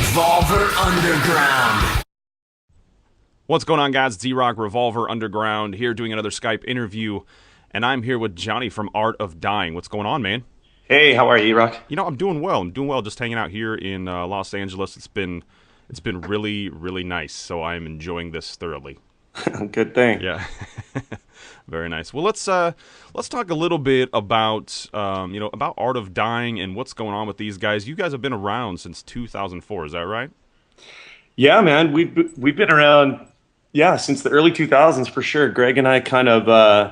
Revolver Underground. What's going on, guys? Z-Rock, Revolver Underground, here doing another Skype interview, and I'm here with Jonny from Art of Dying. What's going on, man? Hey, how are you, Rock? You know, I'm doing well. Just hanging out here in Los Angeles. It's been really, really nice, so I am enjoying this thoroughly. Good thing. Yeah. Very nice. Well, let's talk a little bit about about Art of Dying and what's going on with these guys. You guys have been around since 2004, is that right? Yeah, man, we've been around, since the early 2000s for sure. Greg and I kind of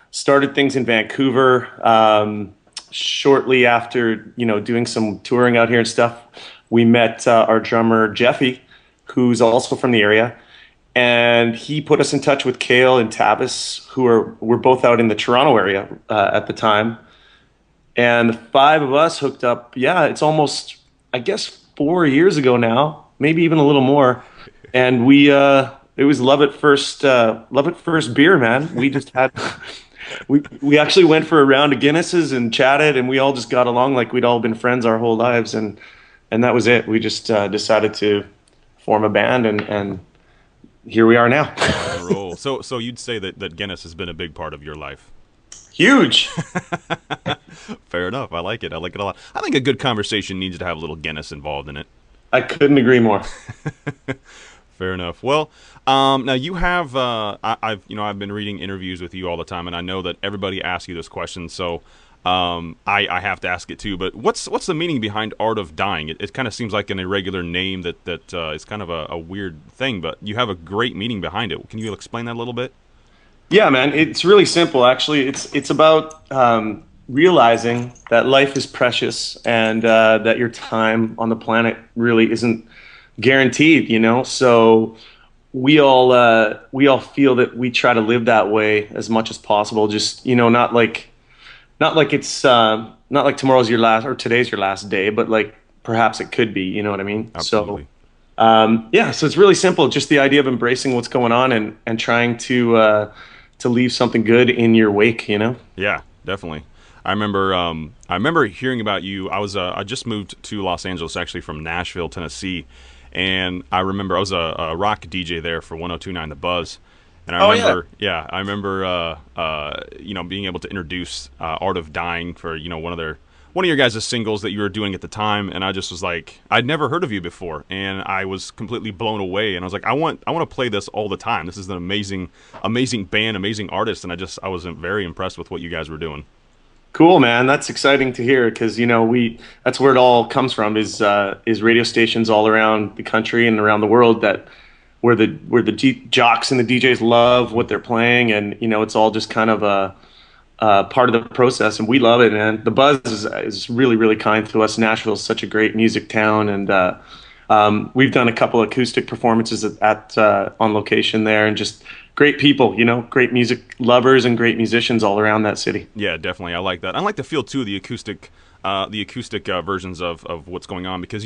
started things in Vancouver shortly after doing some touring out here and stuff. We met our drummer Jeffy, who's also from the area. And he put us in touch with Kale and Tavis, who were both out in the Toronto area at the time. And the five of us hooked up. Yeah, it's almost, I guess, 4 years ago now, maybe even a little more. And it was love at first beer, man. We just had, we actually went for a round of Guinnesses and chatted, and we all just got along like we'd all been friends our whole lives, and that was it. We just decided to form a band, and here we are now. Roll. So you'd say that Guinness has been a big part of your life? Huge. Fair enough. I like it. I like it a lot. I think a good conversation needs to have a little Guinness involved in it. I couldn't agree more. Fair enough. Well, now you have I've been reading interviews with you all the time, and I know that everybody asks you this question, so I have to ask it too. But what's the meaning behind Art of Dying? It kind of seems like an irregular name that is kind of a weird thing, but you have a great meaning behind it. Can you explain that a little bit? Yeah, man, it's really simple. Actually, it's about realizing that life is precious, and that your time on the planet really isn't guaranteed. So we all feel that we try to live that way as much as possible. Just not like it's not like tomorrow's your last or today's your last day, but like perhaps it could be. You know what I mean? Absolutely. So it's really simple. Just the idea of embracing what's going on and trying to leave something good in your wake. Yeah, definitely. I remember hearing about you. I just moved to Los Angeles, actually from Nashville, Tennessee, and I remember I was a rock DJ there for 102.9 The Buzz. And I remember, being able to introduce Art of Dying for one of your guys' singles that you were doing at the time, and I just was like, I'd never heard of you before, and I was completely blown away, and I was like, I want to play this all the time. This is an amazing band, amazing artist, and I was very impressed with what you guys were doing. Cool, man. That's exciting to hear because that's where it all comes from is radio stations all around the country and around the world that. Where the jocks and the DJs love what they're playing, and it's all just kind of a part of the process, and we love it, man. The Buzz is really, really kind to us. Nashville's such a great music town, and we've done a couple acoustic performances at on location there, and just great people, great music lovers and great musicians all around that city. Yeah, definitely. I like that. I like the feel too of the acoustic versions of what's going on, because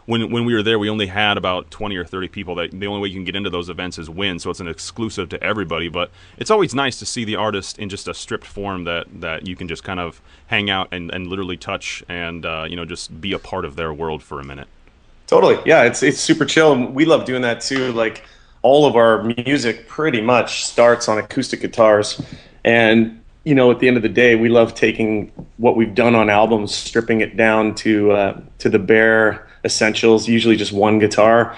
when we were there, we only had about 20 or 30 people. That the only way you can get into those events is win, so it's an exclusive to everybody. But it's always nice to see the artist in just a stripped form that you can just kind of hang out and literally touch and just be a part of their world for a minute. Totally, yeah, it's super chill, and we love doing that too. Like all of our music pretty much starts on acoustic guitars, and at the end of the day, we love taking what we've done on albums, stripping it down to the bare essentials, usually just one guitar,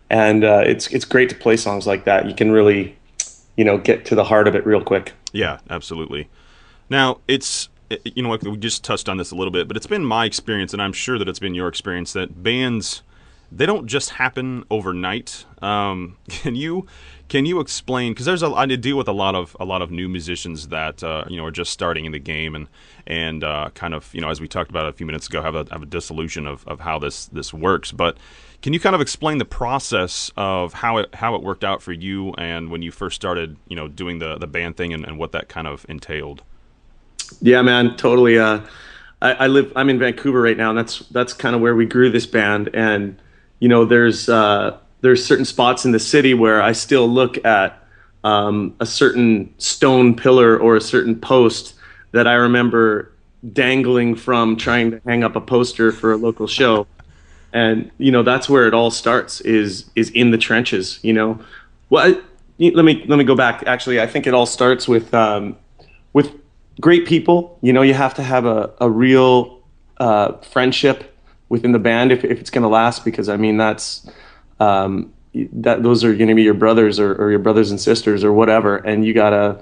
and it's great to play songs like that. You can really, get to the heart of it real quick. Yeah, absolutely. Now, we just touched on this a little bit, but it's been my experience, and I'm sure that it's been your experience, that bands, they don't just happen overnight. Can you explain? Because I deal with a lot of new musicians that are just starting in the game and kind of as we talked about a few minutes ago have a dissolution of how this works. But can you kind of explain the process of how it worked out for you and when you first started doing the band thing and what that kind of entailed? Yeah, man, totally. I'm in Vancouver right now, and that's kind of where we grew this band. And there's certain spots in the city where I still look at a certain stone pillar or a certain post that I remember dangling from trying to hang up a poster for a local show. And that's where it all starts, is in the trenches. Well, let me go back. Actually, I think it all starts with great people. You have to have a real friendship within the band if it's going to last, because I mean those are going to be your brothers, or your brothers and sisters or whatever, and you gotta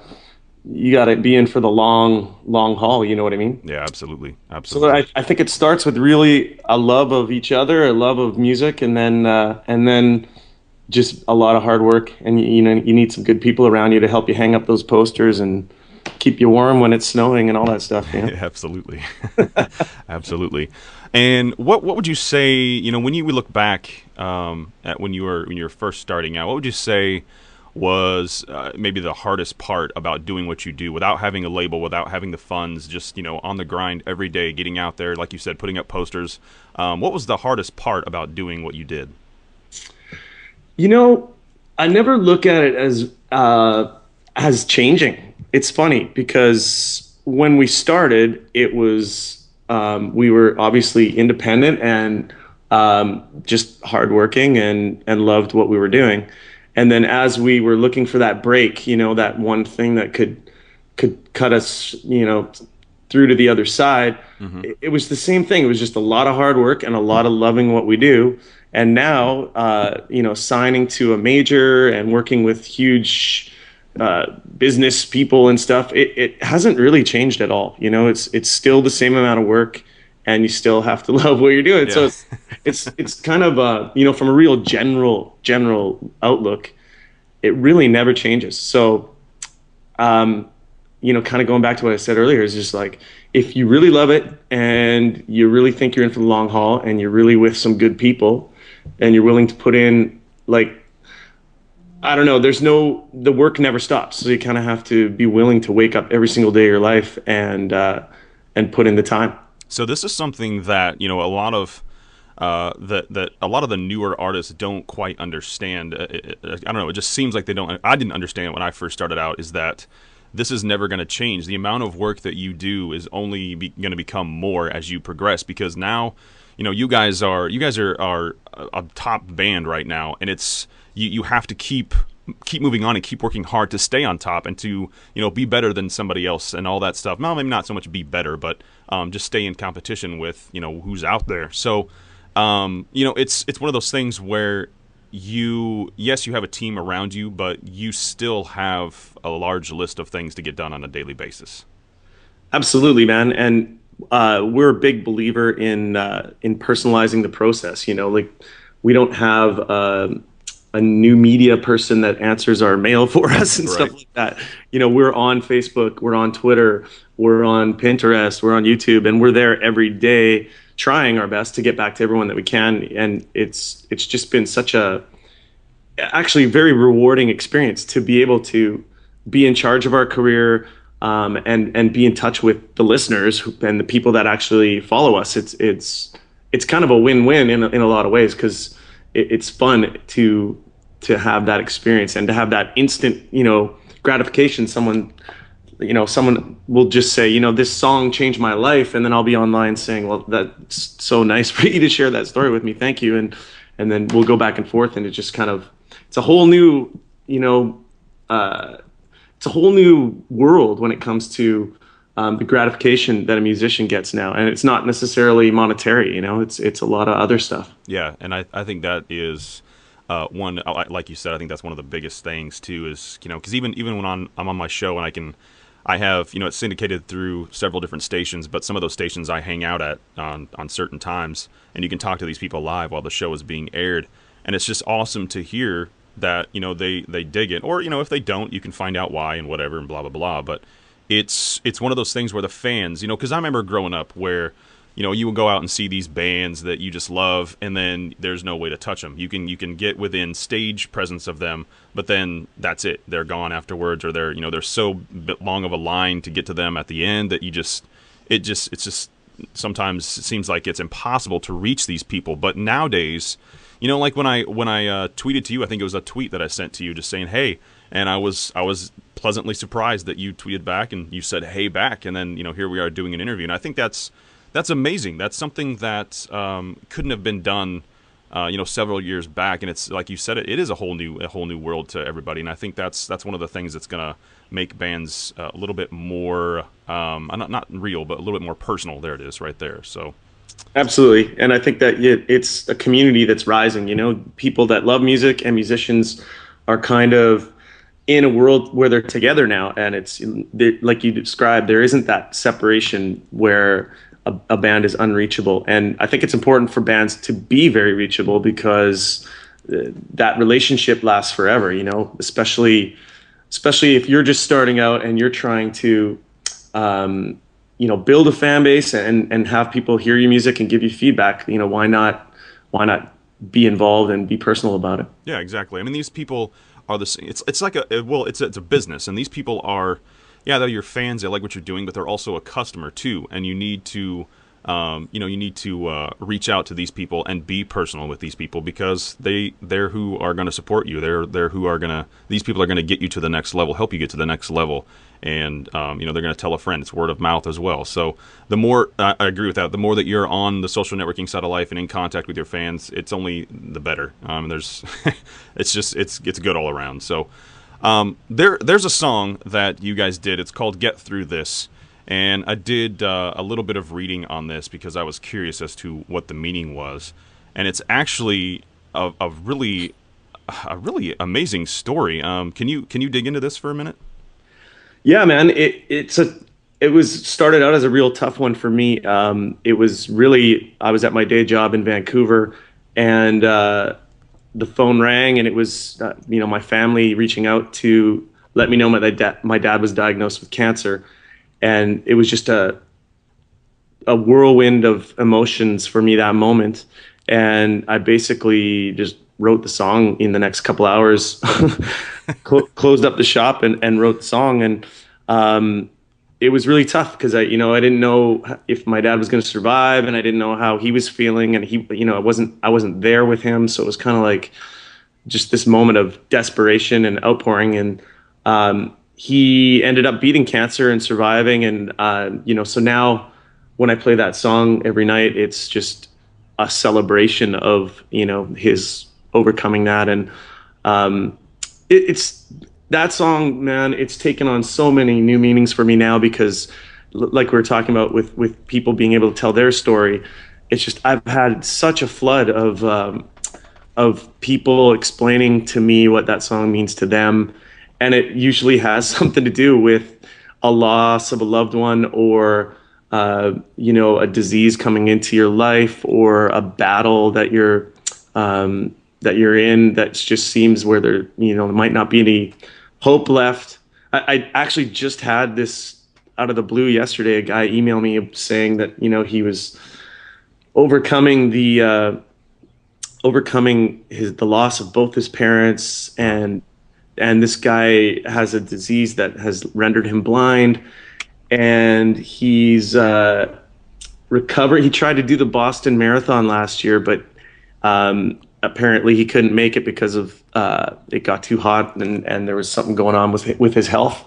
be in for the long haul. You know what I mean? Yeah, absolutely, So absolutely. I think it starts with really a love of each other, a love of music, and then just a lot of hard work. And you need some good people around you to help you hang up those posters and keep you warm when it's snowing and all that stuff. Absolutely, absolutely. And what would you say? When you look back at when you were first starting out, what would you say was maybe the hardest part about doing what you do without having a label, without having the funds, just on the grind every day, getting out there, like you said, putting up posters? What was the hardest part about doing what you did? You know, I never look at it as changing. It's funny because when we started, it was we were obviously independent and just hardworking and loved what we were doing. And then as we were looking for that break, that one thing that could cut us, through to the other side, it was the same thing. It was just a lot of hard work and a lot of loving what we do. And now, signing to a major and working with huge business people and stuff, it hasn't really changed at all. It's still the same amount of work, and you still have to love what you're doing. Yeah. So it's kind of from a real general outlook, it really never changes. So kind of going back to what I said earlier, is just like, if you really love it and you really think you're in for the long haul and you're really with some good people and you're willing to put in, like, I don't know, the work never stops. So you kind of have to be willing to wake up every single day of your life and put in the time. So this is something that a lot of that a lot of the newer artists don't quite understand. I don't know. It just seems like they don't. I didn't understand it when I first started out. Is that this is never going to change. The amount of work that you do is only going to become more as you progress, because now, you guys are a top band right now, and it's you have to keep moving on and keep working hard to stay on top and to be better than somebody else and all that stuff. Well, maybe not so much be better, but just stay in competition with who's out there. So it's one of those things where you have a team around you, but you still have a large list of things to get done on a daily basis. Absolutely, man. And we're a big believer in personalizing the process. Like, we don't have a new media person that answers our mail for us and stuff like that. We're on Facebook, we're on Twitter, we're on Pinterest, we're on YouTube, and we're there every day trying our best to get back to everyone that we can. And it's just been such a actually very rewarding experience to be able to be in charge of our career, and be in touch with the listeners and the people that actually follow us. It's kind of a win-win in a lot of ways, because it's fun to have that experience and to have that instant gratification. Someone will just say, this song changed my life, and then I'll be online saying, well, that's so nice for you to share that story with me, thank you. And then we'll go back and forth, and it just kind of, it's a whole new it's a whole new world when it comes to the gratification that a musician gets now. And it's not necessarily monetary, it's a lot of other stuff. Yeah, and I think that is one, like you said, I think that's one of the biggest things too, is because even when I'm on my show, and I have it's syndicated through several different stations, but some of those stations I hang out at on certain times, and you can talk to these people live while the show is being aired, and it's just awesome to hear that they dig it, or if they don't, you can find out why and whatever and blah blah blah. But it's one of those things where the fans, because I remember growing up where you would go out and see these bands that you just love, and then there's no way to touch them. You can get within stage presence of them, but then that's it. They're gone afterwards, or they're so long of a line to get to them at the end that it's just sometimes it seems like it's impossible to reach these people. But nowadays, like when I tweeted to you, I think it was a tweet that I sent to you just saying hey, and I was pleasantly surprised that you tweeted back and you said hey back, and then here we are doing an interview. And I think that's That's amazing. That's something that couldn't have been done, several years back. And it's like you said, it is a whole new world to everybody. And I think that's one of the things that's gonna make bands a little bit more, not real, but a little bit more personal. There it is, right there. So. Absolutely. And I think that it's a community that's rising. People that love music and musicians are kind of in a world where they're together now. And it's like you described, there isn't that separation where a band is unreachable. And I think it's important for bands to be very reachable because that relationship lasts forever, especially if you're just starting out and you're trying to, build a fan base and have people hear your music and give you feedback. Why not be involved and be personal about it? Yeah, exactly. I mean, these people are the same. It's like it's a business, and these people are, yeah, they're your fans. They like what you're doing, but they're also a customer too, and you need to. Reach out to these people and be personal with these people because they're who are going to support you. These people are going to get you to the next level, help you get to the next level, and they're going to tell a friend. It's word of mouth as well. So the more I agree with that, the more that you're on the social networking side of life and in contact with your fans, it's only the better. It's good all around. So there's a song that you guys did. It's called "Get Through This." And I did a little bit of reading on this because I was curious as to what the meaning was, and it's actually a really amazing story. Can you dig into this for a minute? Yeah, man. It was started out as a real tough one for me. It was really, I was at my day job in Vancouver, and the phone rang, and it was my family reaching out to let me know my dad was diagnosed with cancer. And it was just a whirlwind of emotions for me that moment. And I basically just wrote the song in the next couple hours, closed up the shop and wrote the song. And it was really tough because I didn't know if my dad was going to survive, and I didn't know how he was feeling. And I wasn't there with him. So it was kind of like just this moment of desperation and outpouring. And he ended up beating cancer and surviving. And, so now when I play that song every night, it's just a celebration of, his overcoming that. And it's that song, man, it's taken on so many new meanings for me now because like we were talking about with people being able to tell their story, it's just, I've had such a flood of people explaining to me what that song means to them. And it usually has something to do with a loss of a loved one or, a disease coming into your life or a battle that you're in that just seems where there might not be any hope left. I actually just had this out of the blue yesterday. A guy emailed me saying that, he was overcoming the loss of both his parents, and this guy has a disease that has rendered him blind, and he's recovered. He tried to do the Boston Marathon last year, but apparently he couldn't make it because of it got too hot and there was something going on with his health.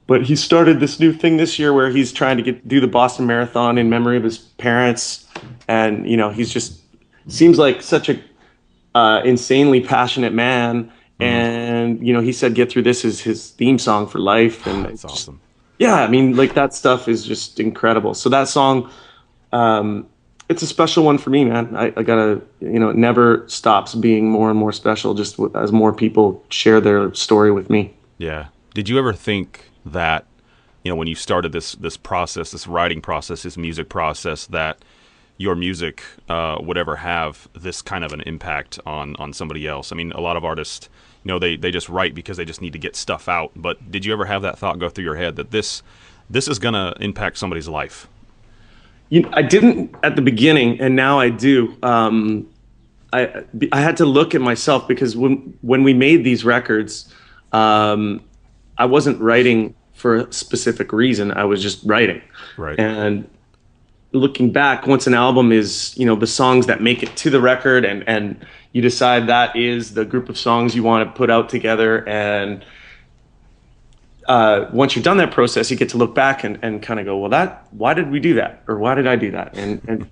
But he started this new thing this year where he's trying to do the Boston Marathon in memory of his parents, and he's just seems like such a insanely passionate man. And he said "Get Through This" is his theme song for life, and it's awesome. Yeah, I mean, like, that stuff is just incredible. So that song, it's a special one for me, man. I gotta, it never stops being more and more special just as more people share their story with me. Yeah. Did you ever think that, when you started this process, this writing process, this music process, that your music would ever have this kind of an impact on somebody else? I mean, a lot of artists, they just write because they just need to get stuff out. But did you ever have that thought go through your head that this is going to impact somebody's life? I didn't at the beginning, and now I do. I had to look at myself because when we made these records, I wasn't writing for a specific reason. I was just writing. Right. And looking back, once an album is, the songs that make it to the record, and you decide that is the group of songs you want to put out together, and once you've done that process, you get to look back and kind of go, well, why did we do that? Or why did I do that? And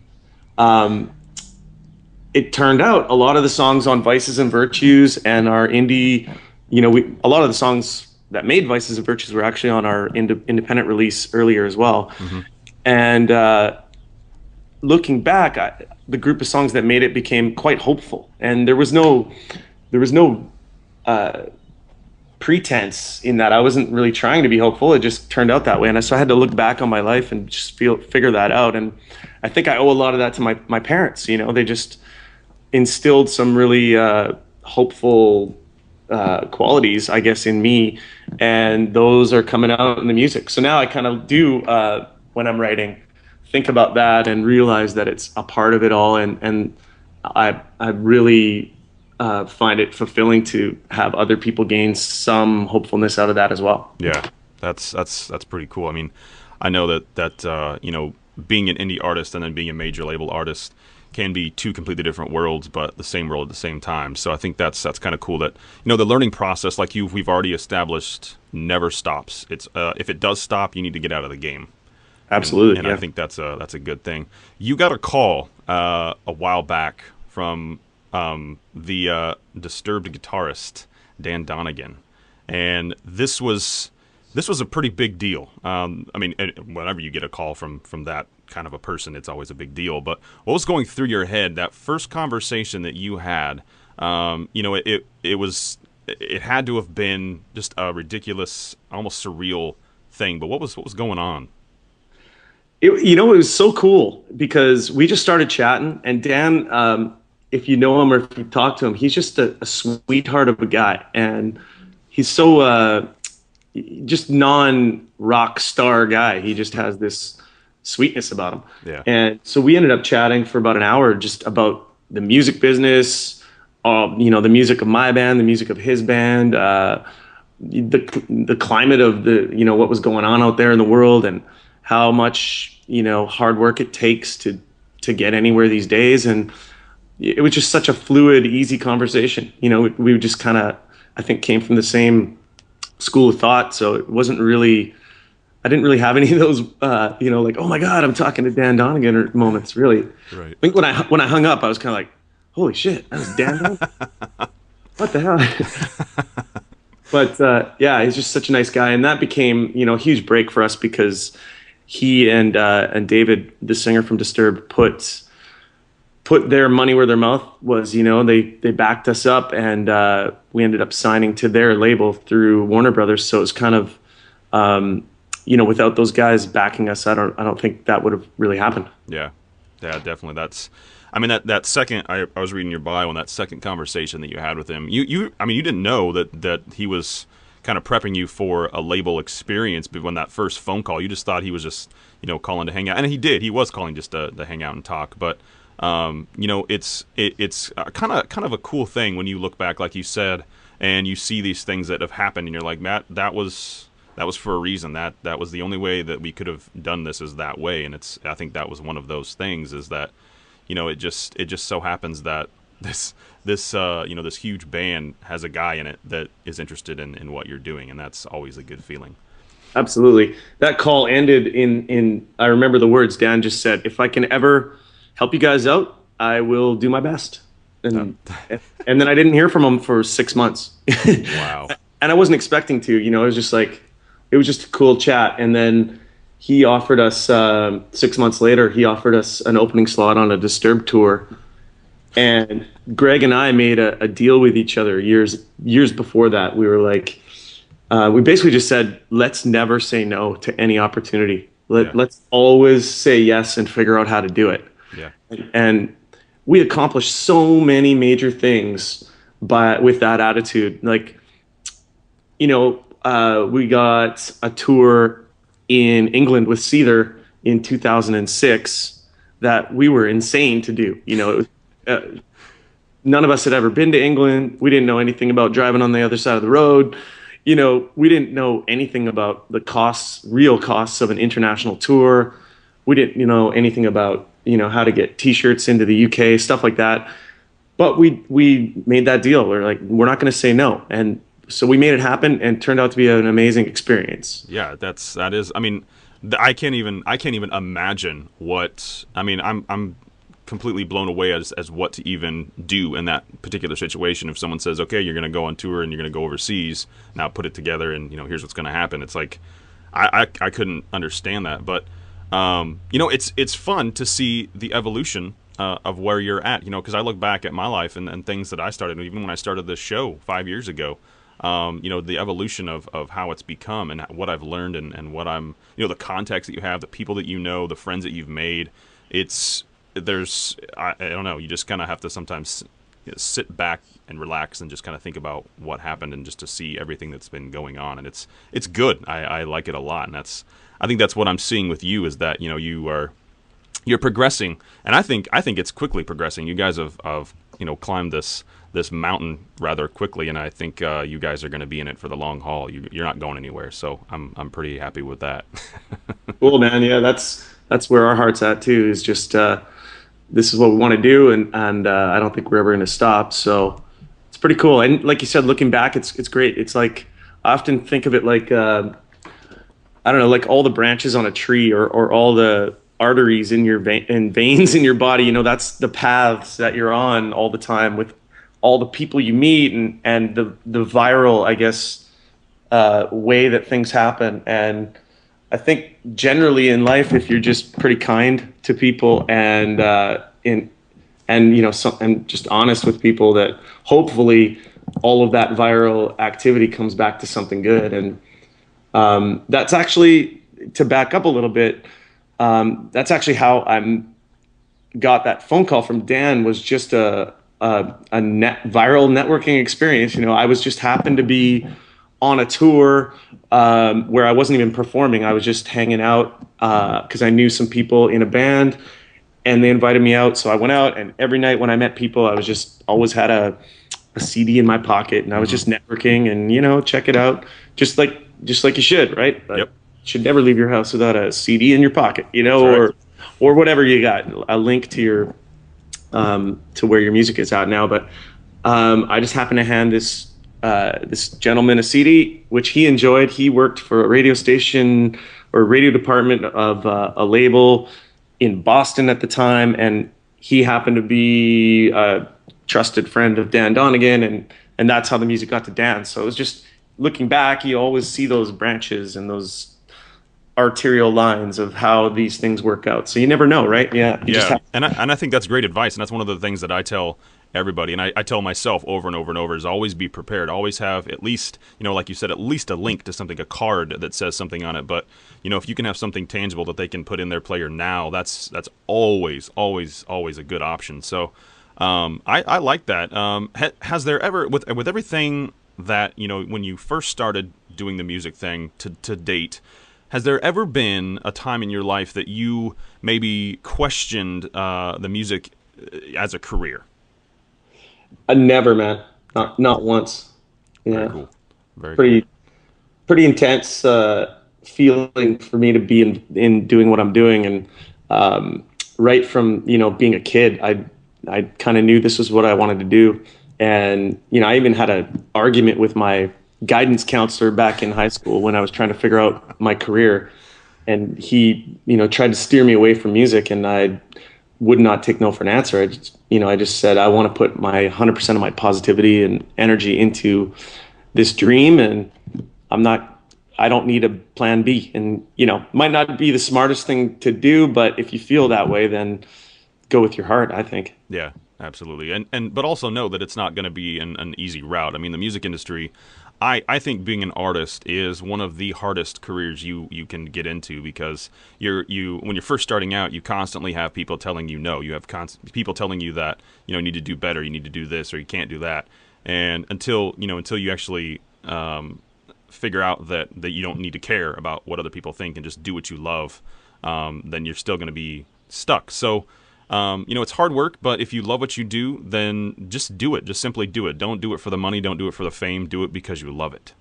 it turned out a lot of the songs on Vices and Virtues and our indie, a lot of the songs that made Vices and Virtues were actually on our independent release earlier as well. Mm-hmm. And looking back, the group of songs that made it became quite hopeful, and there was no pretense in that. I wasn't really trying to be hopeful. It just turned out that way, and so I had to look back on my life and just figure that out. And I think I owe a lot of that to my parents. They just instilled some really hopeful qualities, I guess, in me, and those are coming out in the music. So now I kind of do, when I'm writing, think about that and realize that it's a part of it all, and I really find it fulfilling to have other people gain some hopefulness out of that as well. Yeah, that's pretty cool. I mean, I know that being an indie artist and then being a major label artist can be two completely different worlds, but the same world at the same time. So I think that's kind of cool that the learning process, like we've already established, never stops. It's if it does stop, you need to get out of the game. Absolutely, and I think that's a good thing. You got a call a while back from the Disturbed guitarist Dan Donegan, and this was a pretty big deal. I mean, whenever you get a call from that kind of a person, it's always a big deal. But what was going through your head that first conversation that you had? It had to have been just a ridiculous, almost surreal thing. But what was going on? It was so cool because we just started chatting, and Dan, if you know him or if you talk to him, he's just a sweetheart of a guy, and he's so just non-rock star guy. He just has this sweetness about him. Yeah. And so we ended up chatting for about an hour just about the music business, the music of my band, the music of his band, the climate of what was going on out there in the world, and how much hard work it takes to get anywhere these days. And it was just such a fluid, easy conversation. We just kind of, I think, came from the same school of thought, so it wasn't really, I didn't really have any of those like, oh my god, I'm talking to Dan Donegan moments, really. Right. I think when I hung up, I was kind of like, holy shit, that was Dan Donegan? What the hell? But yeah, he's just such a nice guy, and that became a huge break for us because he and David, the singer from Disturbed, put their money where their mouth was. They backed us up, and we ended up signing to their label through Warner Brothers. So it was kind of, without those guys backing us, I don't think that would have really happened. Yeah, definitely. That second, I was reading your bio, and that second conversation that you had with him, you didn't know that he was kind of prepping you for a label experience, but when that first phone call, you just thought he was just calling to hang out, and he was calling just to hang out and talk. But it's kind of a cool thing when you look back, like you said, and you see these things that have happened, and you're like, Matt, that was for a reason. That was the only way that we could have done this is that way. And I think that was one of those things, is that it just so happens that this huge band has a guy in it that is interested in what you're doing, and that's always a good feeling. Absolutely. That call ended in I remember the words Dan just said, if I can ever help you guys out, I will do my best. And then I didn't hear from him for 6 months. Wow. And I wasn't expecting to. It was just a cool chat. And then he offered us 6 months later, he offered us an opening slot on a Disturbed tour. And Greg and I made a deal with each other years before that. We were like, we basically just said, let's never say no to any opportunity. Let's always say yes and figure out how to do it. Yeah. And we accomplished so many major things with that attitude. Like, we got a tour in England with Seether in 2006 that we were insane to do. None of us had ever been to England. We didn't know anything about driving on the other side of the road. We didn't know anything about the real costs of an international tour. We didn't know anything about, how to get T-shirts into the UK, stuff like that. But we made that deal. We're like, we're not going to say no. And so we made it happen, and it turned out to be an amazing experience. Yeah, that is. I mean, I can't even imagine what. I mean, I'm completely blown away as what to even do in that particular situation. If someone says, okay, you're going to go on tour and you're going to go overseas, now put it together, and here's what's going to happen. It's like I couldn't understand that, but it's fun to see the evolution of where you're at. Because I look back at my life and things that I started, even when I started this show 5 years ago. The evolution of how it's become and what I've learned and what I'm, the contacts that you have, the people that the friends that you've made. I don't know, you just kind of have to sometimes sit back and relax and just kind of think about what happened and just to see everything that's been going on. And it's good. I like it a lot. And I think that's what I'm seeing with you is that, you're progressing. And I think it's quickly progressing. You guys have climbed this mountain rather quickly, and I think you guys are going to be in it for the long haul. You're not going anywhere, so I'm pretty happy with that. Cool, man. Yeah, that's where our heart's at too. Is just this is what we want to do, and I don't think we're ever going to stop. So it's pretty cool. And like you said, looking back, it's great. It's like I often think of it like I don't know, like all the branches on a tree, or all the arteries in your veins in your body. That's the paths that you're on all the time with all the people you meet, and the viral, I guess, way that things happen. And I think generally in life, if you're just pretty kind to people and just honest with people, that hopefully all of that viral activity comes back to something good. And that's actually, to back up a little bit, that's actually how got that phone call from Dan. Was just a viral networking experience. I was just happened to be on a tour where I wasn't even performing. I was just hanging out because I knew some people in a band, and they invited me out. So I went out, and every night when I met people, I was just always had a CD in my pocket, and I was just networking and check it out, just like you should, right? But Yep. you should never leave your house without a CD in your pocket, Right. or whatever you got, a link to your to where your music is out now. But I just happened to hand this gentleman a CD, which he enjoyed. He worked for a radio station or radio department of a label in Boston at the time, and he happened to be a trusted friend of Dan Donegan, and that's how the music got to Dan. So it was just, looking back, you always see those branches and those arterial lines of how these things work out. So you never know, right? Yeah. And I think that's great advice, and that's one of the things that I tell everybody, and I tell myself over and over and over, is always be prepared. Always have at least, like you said, at least a link to something, a card that says something on it. But if you can have something tangible that they can put in their player now, that's always a good option. So I like that. Has there ever, with everything that when you first started doing the music thing to date, has there ever been a time in your life that you maybe questioned the music as a career? Never, man. Not once. Yeah. Very cool. Very cool. Pretty intense feeling for me to be in doing what I'm doing. And right from being a kid, I kind of knew this was what I wanted to do. And I even had an argument with my guidance counselor back in high school when I was trying to figure out my career, and he tried to steer me away from music, and I would not take no for an answer. I just said I want to put my 100% of my positivity and energy into this dream, and I don't need a plan B. And might not be the smartest thing to do, but if you feel that way, then go with your heart, I think. Yeah, absolutely. But also know that it's not going to be an easy route. I mean, the music industry, I think being an artist is one of the hardest careers you can get into, because when you're first starting out, you constantly have people telling you no. You have people telling you that you need to do better, you need to do this, or you can't do that. And until you actually figure out that you don't need to care about what other people think and just do what you love, then you're still going to be stuck. So it's hard work, but if you love what you do, then just do it. Just simply do it. Don't do it for the money. Don't do it for the fame. Do it because you love it.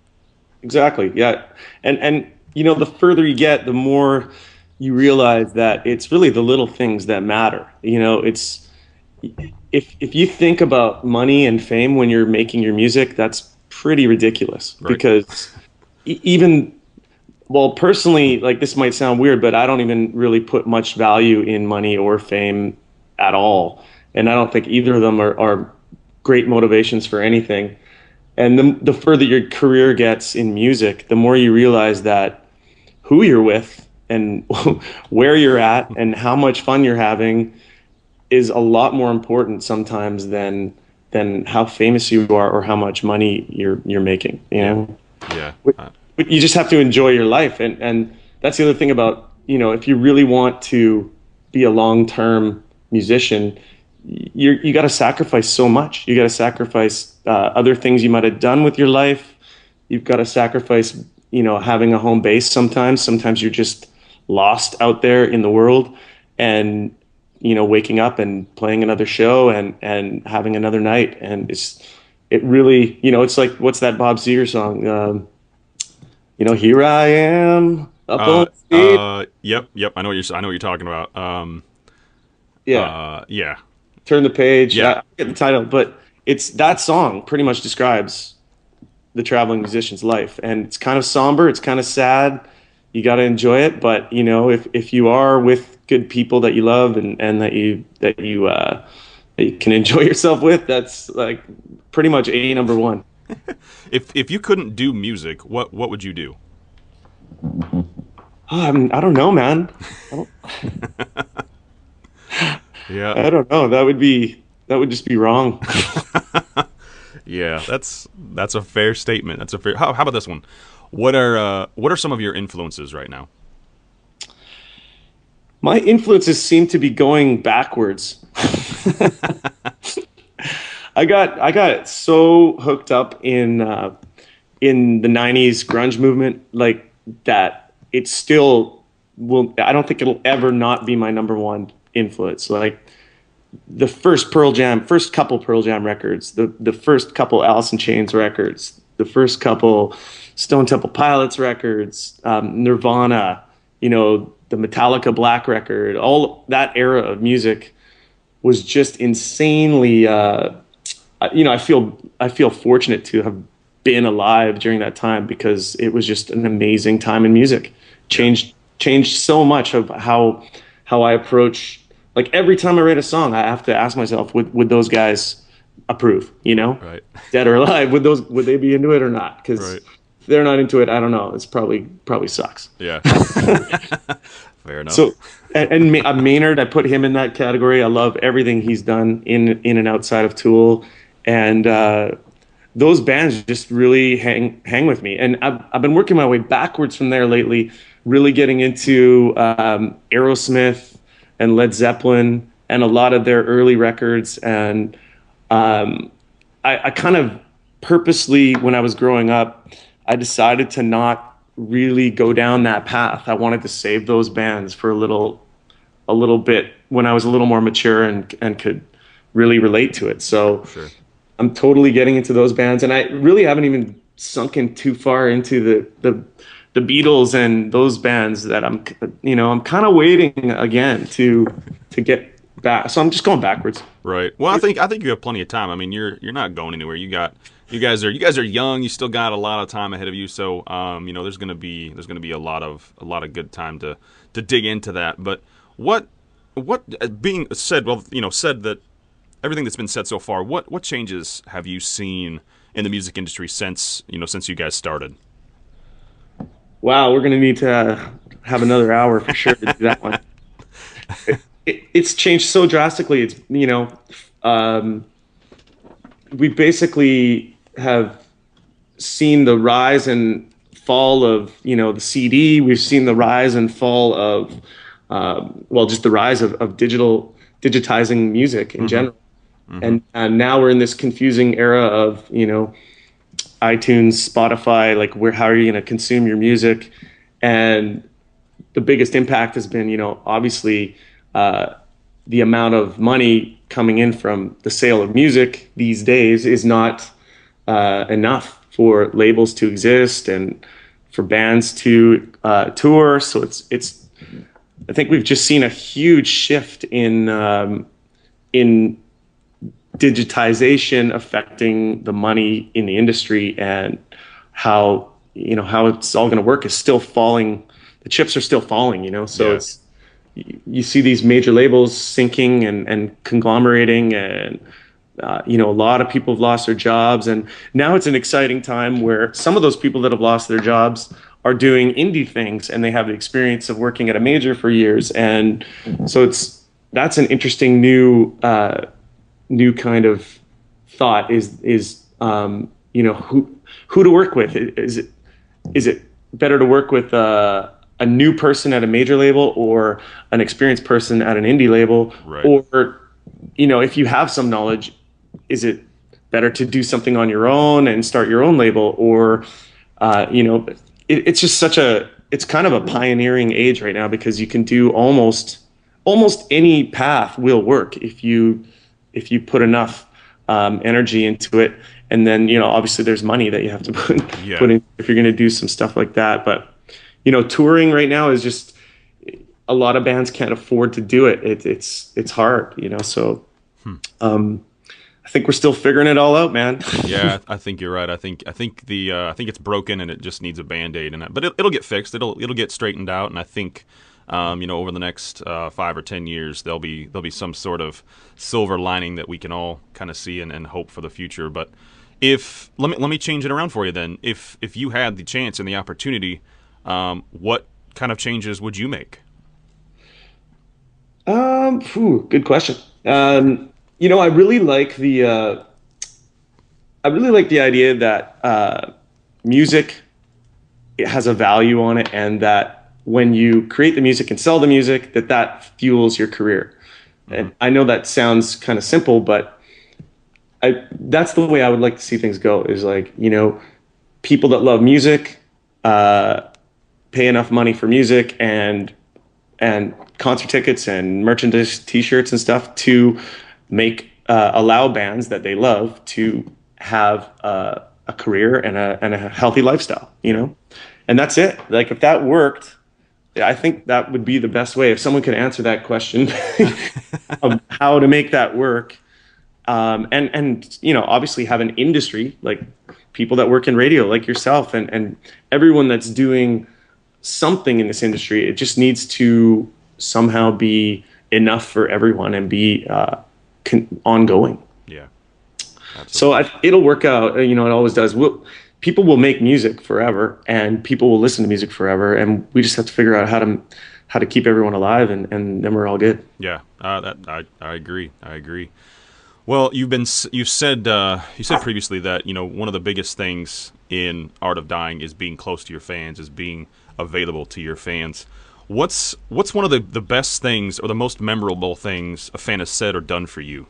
Exactly. Yeah. And the further you get, the more you realize that it's really the little things that matter. It's if you think about money and fame when you're making your music, that's pretty ridiculous Right. because even, well, personally, like this might sound weird, but I don't even really put much value in money or fame at all. And I don't think either of them are great motivations for anything. And the further your career gets in music, the more you realize that who you're with and where you're at and how much fun you're having is a lot more important sometimes than how famous you are or how much money you're making, you know? Yeah. But you just have to enjoy your life, and that's the other thing about, if you really want to be a long-term musician, you got to sacrifice so much. You got to sacrifice other things you might have done with your life. You've got to sacrifice, having a home base sometimes. Sometimes you're just lost out there in the world, and waking up and playing another show and having another night, and it really, it's like, what's that Bob Seger song? Here I am up on stage. Yep. I know what you're talking about. Yeah. Yeah. Turn the page. Yeah. I get the title, but it's that song pretty much describes the traveling musician's life, and it's kind of somber. It's kind of sad. You got to enjoy it, but if you are with good people that you love and that you can enjoy yourself with, that's like pretty much number one. If you couldn't do music, what would you do? I don't know, man. Yeah. I don't know. That would just be wrong. Yeah, that's a fair statement. That's a fair. How about this one? What are some of your influences right now? My influences seem to be going backwards. I got so hooked up in the '90s grunge movement, like that. It still will. I don't think it'll ever not be my number one influence. Like the first couple Pearl Jam records, the first couple Alice in Chains records, the first couple Stone Temple Pilots records, Nirvana, the Metallica Black record, all that era of music was just insanely. I feel fortunate to have been alive during that time because it was just an amazing time in music. Changed so much of how I approach. Like every time I write a song, I have to ask myself, would those guys approve? Right. Dead or alive, would they be into it or not? Because Right. if they're not into it, I don't know. It's probably sucks. Yeah. Fair enough. So, and Maynard, I put him in that category. I love everything he's done in and outside of Tool, and those bands just really hang with me. And I've been working my way backwards from there lately, really getting into Aerosmith and Led Zeppelin and a lot of their early records. And I kind of purposely, when I was growing up, I decided to not really go down that path. I wanted to save those bands for a little bit when I was a little more mature and could really relate to it. So Sure. I'm totally getting into those bands, and I really haven't even sunken too far into the Beatles and those bands that I'm kind of waiting again to get back. So I'm just going backwards. Right. Well, I think you have plenty of time. I mean, you're not going anywhere. You guys are young. You still got a lot of time ahead of you. So, there's gonna be a lot of good time to dig into that. But what being said? Well, said that everything that's been said so far. What changes have you seen in the music industry since you guys started? Wow, we're going to need to have another hour for sure to do that one. It's changed so drastically. It's we basically have seen the rise and fall of the CD. We've seen the rise and fall of just the rise of digitizing music in general. Mm-hmm. And now we're in this confusing era of iTunes, Spotify, like how are you going to consume your music? And the biggest impact has been, obviously the amount of money coming in from the sale of music these days is not enough for labels to exist and for bands to tour. So it's I think we've just seen a huge shift in digitization affecting the money in the industry, and how how it's all going to work is still falling. The chips are still falling, so it's you see these major labels sinking and conglomerating, and a lot of people have lost their jobs, and now it's an exciting time where some of those people that have lost their jobs are doing indie things, and they have the experience of working at a major for years, and so that's an interesting new kind of thought is who to work with. Is it better to work with a new person at a major label or an experienced person at an indie label? Right. Or if you have some knowledge, is it better to do something on your own and start your own label? Or it's just it's kind of a pioneering age right now, because you can do almost any path will work if you put enough energy into it. And then, obviously there's money that you have to put in if you're going to do some stuff like that. But, touring right now is just, a lot of bands can't afford to do it. It's hard, so I think we're still figuring it all out, man. Yeah, I think you're right. I think it's broken, and it just needs a Band-Aid, but it'll get fixed. It'll get straightened out, and I think over the next 5 or 10 years, there'll be some sort of silver lining that we can all kind of see and hope for the future. But let me change it around for you then. If you had the chance and the opportunity, what kind of changes would you make? Good question. I really like the idea that music, it has a value on it, and that when you create the music and sell the music, that fuels your career. And I know that sounds kind of simple, but that's the way I would like to see things go, is like, people that love music, pay enough money for music and concert tickets and merchandise, t-shirts and stuff to allow bands that they love to have a career and a healthy lifestyle, and that's it. Like, if that worked, I think that would be the best way. If someone could answer that question of how to make that work, and obviously have an industry, like people that work in radio, like yourself, and everyone that's doing something in this industry, it just needs to somehow be enough for everyone and be ongoing. Yeah. Absolutely. So it'll work out. It always does. People will make music forever, and people will listen to music forever, and we just have to figure out how to keep everyone alive, and then we're all good. Yeah, I agree. Well, you said previously that one of the biggest things in Art of Dying is being close to your fans, is being available to your fans. What's one of the best things or the most memorable things a fan has said or done for you?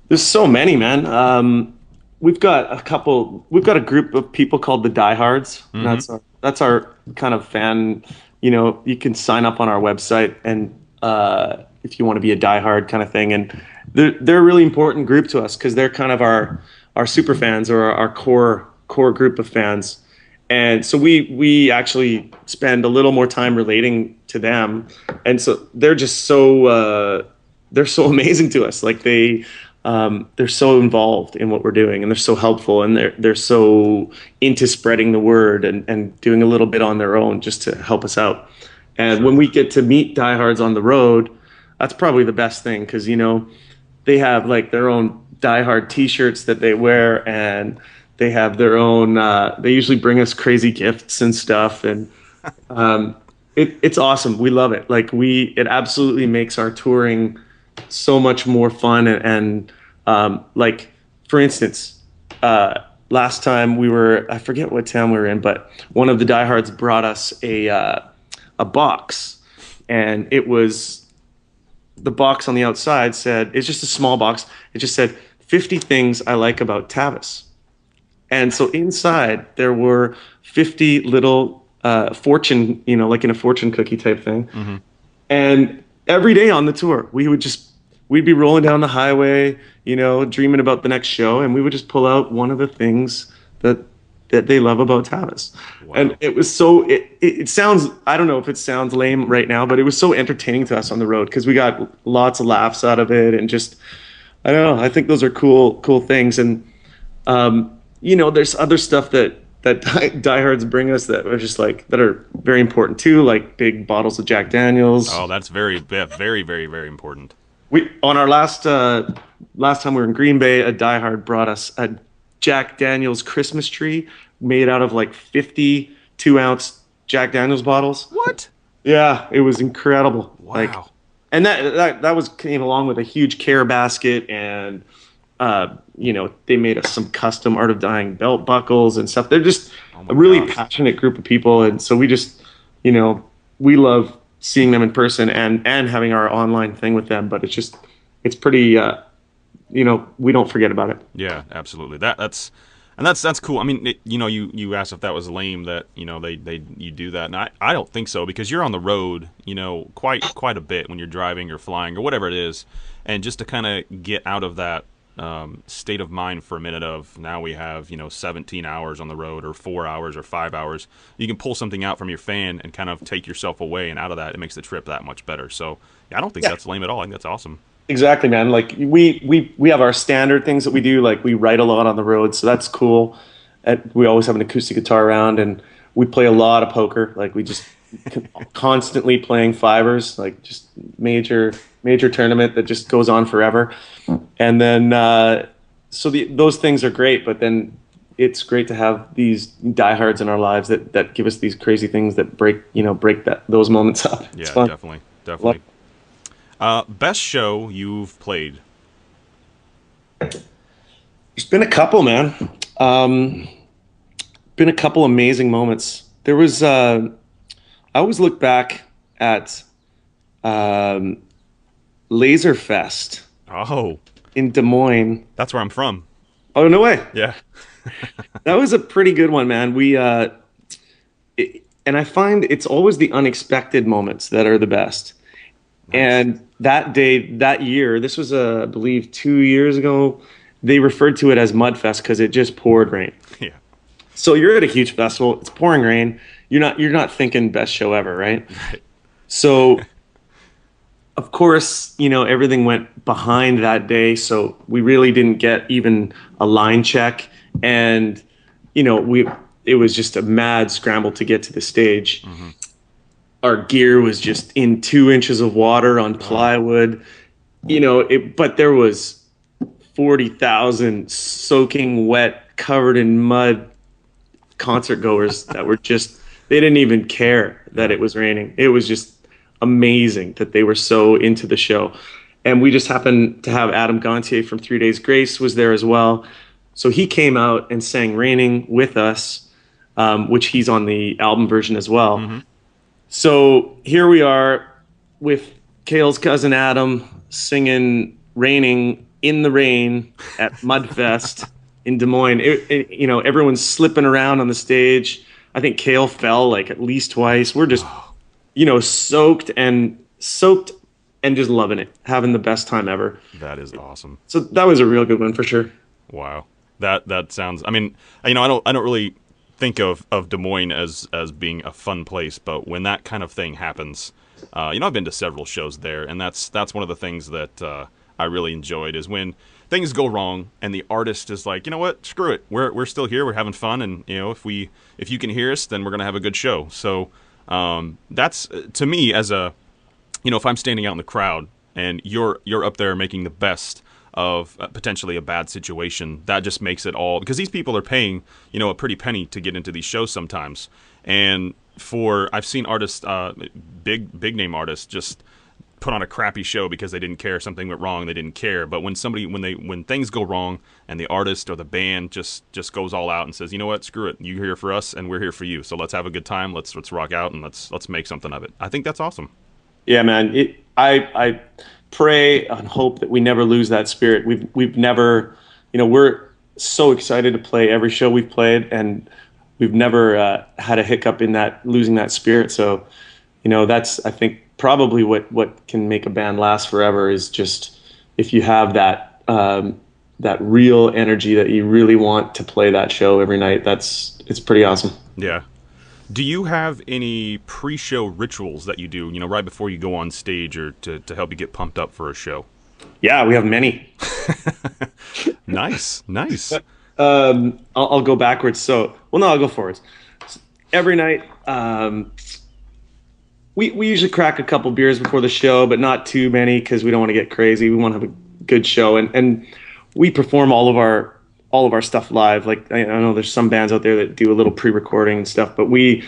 There's so many, man. We've got a group of people called the Diehards. Mm-hmm. That's our kind of fan. You can sign up on our website, and if you want to be a diehard kind of thing, and they're a really important group to us, because they're kind of our super fans, or our core group of fans. And so we actually spend a little more time relating to them, and so they're just they're so amazing to us. Like they're so involved in what we're doing, and they're so helpful, and they're so into spreading the word and doing a little bit on their own just to help us out. And when we get to meet diehards on the road, that's probably the best thing, because they have like their own diehard T-shirts that they wear, and they have their own. They usually bring us crazy gifts and stuff, and it's awesome. We love it. Like it absolutely makes our touring so much more fun, and like, for instance, last time I forget what town we were in, but one of the diehards brought us a box, and it was, the box on the outside said, it's just a small box, it just said 50 things I like about Tavis. And so inside there were 50 little fortune, like in a fortune cookie type thing. Mm-hmm. And every day on the tour, we'd be rolling down the highway, dreaming about the next show, and we would just pull out one of the things that that they love about Tavis. Wow. And it was so it sounds, I don't know if it sounds lame right now, but it was so entertaining to us on the road because we got lots of laughs out of it, and just I don't know, I think those are cool things. And there's other stuff that diehards bring us that are just like that are very important too, like big bottles of Jack Daniels. Oh, that's very, very, very, very important. We on our last time we were in Green Bay, a diehard brought us a Jack Daniels Christmas tree made out of like 52-ounce Jack Daniels bottles. What? Yeah, it was incredible. Wow. Like, and that was came along with a huge care basket, and they made us some custom Art of Dying belt buckles and stuff. They're just a really passionate group of people, and so we just we love seeing them in person and having our online thing with them. But it's pretty we don't forget about it. Yeah, absolutely. That's cool. I mean, you asked if that was lame that you do that, and I don't think so, because you're on the road quite a bit when you're driving or flying or whatever it is, and just to kind of get out of that state of mind for a minute of now we have 17 hours on the road or 4 hours or 5 hours, you can pull something out from your fan and kind of take yourself away, and out of that it makes the trip that much better. So I don't think that's lame at all. I think that's awesome. Exactly, man. Like we have our standard things that we do. Like we write a lot on the road, so that's cool. And we always have an acoustic guitar around, and we play a lot of poker. Like we just constantly playing fivers, like just major tournament that just goes on forever. And then those things are great, but then it's great to have these diehards in our lives that give us these crazy things that break those moments up. It's fun. Definitely. Best show you've played? There's been a couple, man. Been a couple amazing moments. There was I always look back at Laser Fest. Oh, in Des Moines. That's where I'm from. Oh, no way. Yeah. That was a pretty good one, man. And I find it's always the unexpected moments that are the best. Nice. And that day, that year, this was, I believe, 2 years ago, they referred to it as Mudfest because it just poured rain. Yeah. So you're at a huge festival, it's pouring rain. You're not thinking best show ever, right? Right. So, of course, everything went behind that day, so we really didn't get even a line check, and it was just a mad scramble to get to the stage. Mm-hmm. Our gear was just in 2 inches of water on plywood, but there was 40,000 soaking wet, covered in mud concert goers that were just, they didn't even care that it was raining. It was just amazing that they were so into the show. And we just happened to have Adam Gontier from 3 Days Grace was there as well. So he came out and sang Raining with us, which he's on the album version as well. Mm-hmm. So here we are with Cale's cousin Adam singing Raining in the rain at Mudfest in Des Moines. Everyone's slipping around on the stage. I think Cale fell like at least twice. We're just, soaked and just loving it, having the best time ever. That is awesome. So that was a real good one for sure. Wow. That sounds, I mean, I don't really think of Des Moines as being a fun place, but when that kind of thing happens, I've been to several shows there, and that's one of the things that I really enjoyed is when things go wrong and the artist is like, you know what, screw it, we're still here, we're having fun, and if you can hear us, then we're gonna have a good show. So that's to me as a, if I'm standing out in the crowd and you're up there making the best of potentially a bad situation, that just makes it all, because these people are paying a pretty penny to get into these shows sometimes, and I've seen artists, big name artists, just put on a crappy show because they didn't care, something went wrong, they didn't care. But when things go wrong and the artist or the band just goes all out and says, you know what, screw it, you're here for us and we're here for you, so let's have a good time, let's rock out and let's make something of it. I think that's awesome. Yeah, man. I pray and hope that we never lose that spirit. We've never, we're so excited to play every show we've played, and we've never had a hiccup in losing that spirit. So, that's, I think, probably what can make a band last forever is just if you have that that real energy that you really want to play that show every night. It's pretty awesome. Yeah. Do you have any pre-show rituals that you do, right before you go on stage or to help you get pumped up for a show? Yeah, we have many. Nice, nice. I'll go backwards. Well, no, I'll go forwards. Every night, we usually crack a couple beers before the show, but not too many because we don't want to get crazy. We want to have a good show, and we perform all of our stuff live. Like I know there's some bands out there that do a little pre-recording and stuff, but we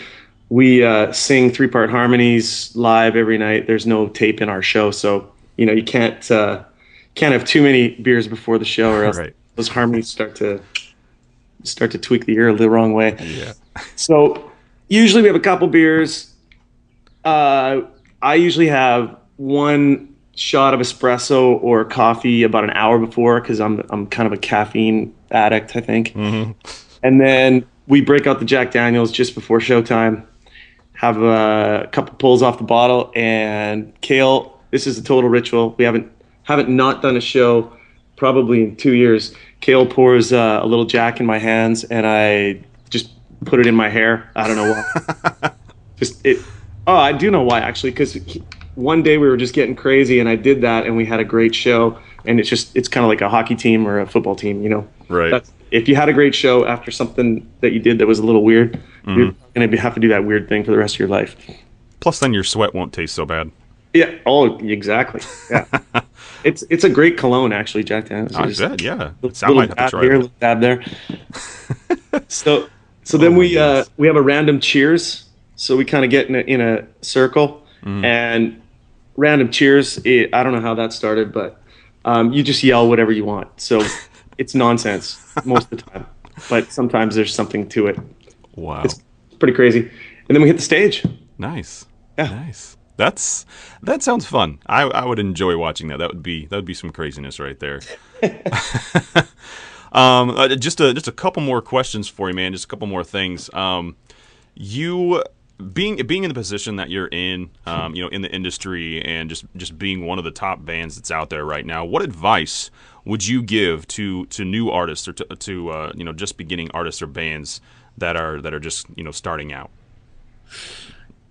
sing 3-part harmonies live every night. There's no tape in our show, so you can't have too many beers before the show, or else Right. those harmonies start to tweak the ear the wrong way. Yeah. So usually we have a couple beers. I usually have one shot of espresso or coffee about an hour before because I'm kind of a caffeine addict, I think. Mm-hmm. And then we break out the Jack Daniels just before showtime, have a couple pulls off the bottle, and Kale, this is a total ritual. We haven't not done a show probably in 2 years. Kale pours a little Jack in my hands, and I just put it in my hair. I don't know why. Oh, I do know why, actually, because one day we were just getting crazy, and I did that, and we had a great show. And it's kind of like a hockey team or a football team, Right. If you had a great show after something that you did that was a little weird, you're going to have to do that weird thing for the rest of your life. Plus, then your sweat won't taste so bad. Yeah. Oh, exactly. Yeah. It's a great cologne, actually, Jack Daniels. I bet, yeah. Little might have to dab try here, it. little dab there. So then we have a random cheers. So we kind of get in a circle, and random cheers. I don't know how that started, but you just yell whatever you want. So it's nonsense most of the time, but sometimes there's something to it. Wow. It's pretty crazy. And then we hit the stage. Nice. Yeah. Nice. That sounds fun. I would enjoy watching that. That would be some craziness right there. Just a couple more questions for you, man. Just a couple more things. You being in the position that you're in, in the industry, and just being one of the top bands that's out there right now, what advice would you give to new artists or to just beginning artists or bands that are just starting out?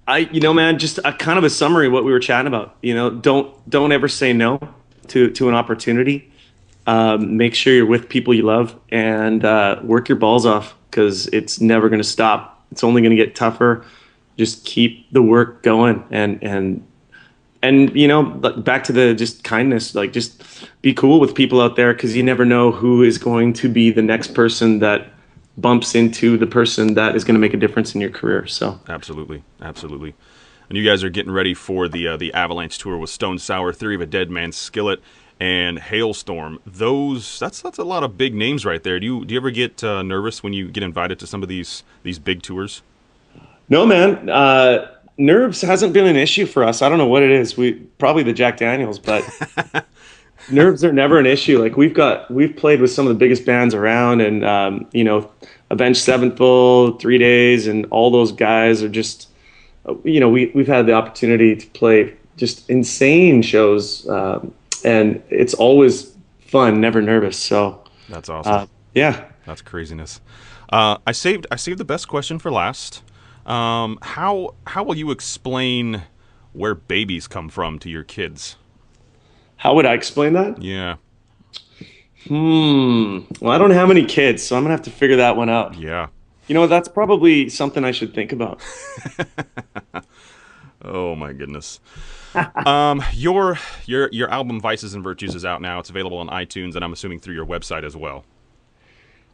Man, just a kind of a summary of what we were chatting about. Don't ever say no to an opportunity. Make sure you're with people you love, and work your balls off, because it's never going to stop. It's only going to get tougher. Just keep the work going, and back to the just kindness. Like, just be cool with people out there, because you never know who is going to be the next person that bumps into the person that is going to make a difference in your career. So Absolutely. And you guys are getting ready for the Avalanche tour with Stone Sour, Theory of a Dead Man, Skillet, and Hailstorm. That's a lot of big names right there. Do you ever get nervous when you get invited to some of these big tours? no, man, nerves hasn't been an issue for us. I don't know what it is. Probably the Jack Daniels, but nerves are never an issue. Like, we've played with some of the biggest bands around, and Avenged Sevenfold, 3 Days, and all those guys are just, we've had the opportunity to play just insane shows, and it's always fun, never nervous. So That's awesome. yeah. That's craziness. I saved the best question for last. How will you explain where babies come from to your kids? How would I explain that? Yeah. Well, I don't have any kids, so I'm gonna have to figure that one out. Yeah. That's probably something I should think about. Oh my goodness. Your album Vices and Virtues is out now. It's available on iTunes, and I'm assuming through your website as well.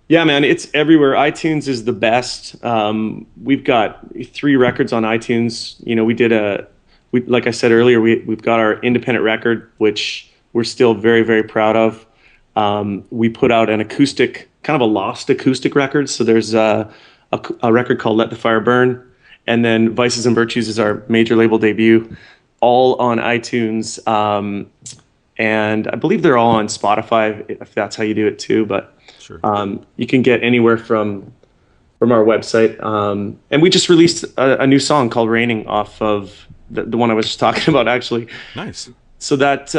Yeah, man, it's everywhere. iTunes is the best. We've got 3 records on iTunes. Like I said earlier, we've got our independent record, which we're still very, very proud of. We put out an acoustic, kind of a lost acoustic record. So there's a record called Let the Fire Burn, and then Vices and Virtues is our major label debut, all on iTunes. And I believe they're all on Spotify, if that's how you do it too. But Sure. you can get anywhere from our website. And we just released a new song called Raining off of the one I was just talking about, actually. Nice. So that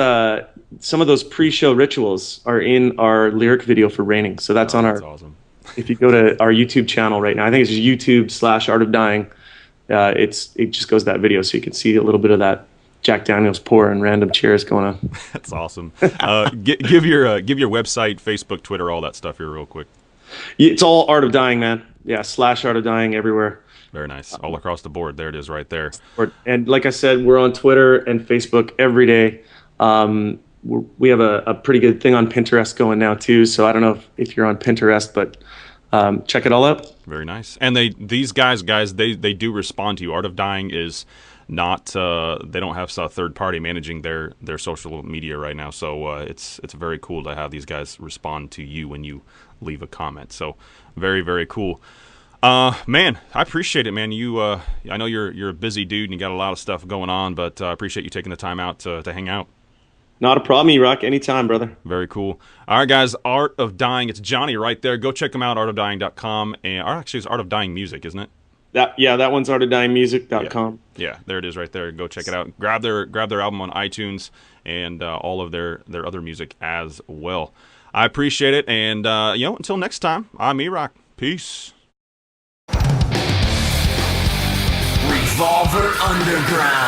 some of those pre-show rituals are in our lyric video for Raining. So that's on our. That's awesome. If you go to our YouTube channel right now, I think it's YouTube/Art of Dying. It just goes to that video, so you can see a little bit of that Jack Daniels pour and random cheers going on. That's awesome. Give your website, Facebook, Twitter, all that stuff here real quick. It's all Art of Dying, man. Yeah, /Art of Dying everywhere. Very nice. All across the board. There it is right there. And like I said, we're on Twitter and Facebook every day. We have a pretty good thing on Pinterest going now too. So I don't know if you're on Pinterest, but check it all out. Very nice. And these guys, they do respond to you. Art of Dying is not they don't have a third party managing their social media right now. So it's very cool to have these guys respond to you when you leave a comment. So very, very cool. Man, I appreciate it, man. I know you're a busy dude and you got a lot of stuff going on, but I appreciate you taking the time out to hang out. Not a problem, E-Rock. Anytime, brother. Very cool. All right, guys. Art of Dying. It's Jonny right there. Go check him out, artofdying.com. And actually, it's Art of Dying Music, isn't it? That one's artofdyingmusic.com. Yeah, there it is right there. Go check it out. Grab their album on iTunes and all of their other music as well. I appreciate it. And, until next time, I'm E-Rock. Peace. Revolver Underground.